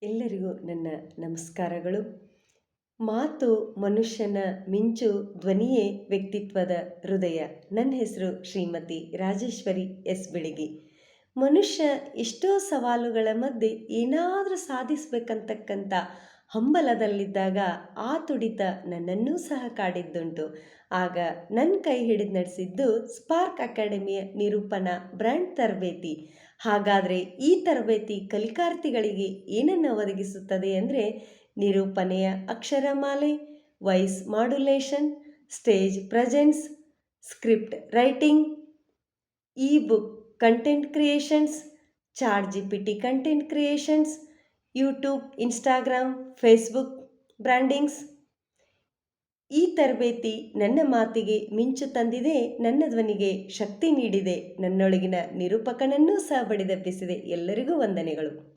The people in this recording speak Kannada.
ಎಲ್ಲರಿಗೂ ನನ್ನ ನಮಸ್ಕಾರಗಳು. ಮಾತು ಮನುಷ್ಯನ ಮಿಂಚು, ಧ್ವನಿಯೇ ವ್ಯಕ್ತಿತ್ವದ ಹೃದಯ. ನನ್ನ ಹೆಸರು ಶ್ರೀಮತಿ ರಾಜೇಶ್ವರಿ ಎಸ್ ಬಿಳಿಗಿ. ಮನುಷ್ಯ ಎಷ್ಟೋ ಸವಾಲುಗಳ ಮಧ್ಯೆ ಏನಾದರೂ ಸಾಧಿಸಬೇಕಂತಕ್ಕಂಥ ಹಂಬಲದಲ್ಲಿದ್ದಾಗ ಆ ತುಡಿತ ನನ್ನನ್ನೂ ಸಹ ಕಾಡಿದ್ದುಂಟು. ಆಗ ನನ್ನ ಕೈ ಹಿಡಿದು ನಡೆಸಿದ್ದು ಸ್ಪಾರ್ಕ್ ಅಕಾಡೆಮಿಯ ನಿರೂಪಣಾ ಬ್ರ್ಯಾಂಡ್ ತರಬೇತಿ. ಹಾಗಾದರೆ ಈ ತರಬೇತಿ ಕಲಿಕಾರ್ಥಿಗಳಿಗೆ ಏನನ್ನು ಒದಗಿಸುತ್ತದೆ ಅಂದರೆ ನಿರೂಪಣೆಯ ಅಕ್ಷರಮಾಲೆ, voice modulation, stage presence, script writing, e book content creations, chat GPT content creations, YouTube, Instagram, Facebook brandings. ಈ ತರಬೇತಿ ನನ್ನ ಮಾತಿಗೆ ಮಿಂಚು ತಂದಿದೆ, ನನ್ನ ಧ್ವನಿಗೆ ಶಕ್ತಿ ನೀಡಿದೆ, ನನ್ನೊಳಗಿನ ನಿರೂಪಕನನ್ನೂ ಸಹ ಬಡಿದೆಬ್ಬಿಸಿದೆ. ಎಲ್ಲರಿಗೂ ವಂದನೆಗಳು.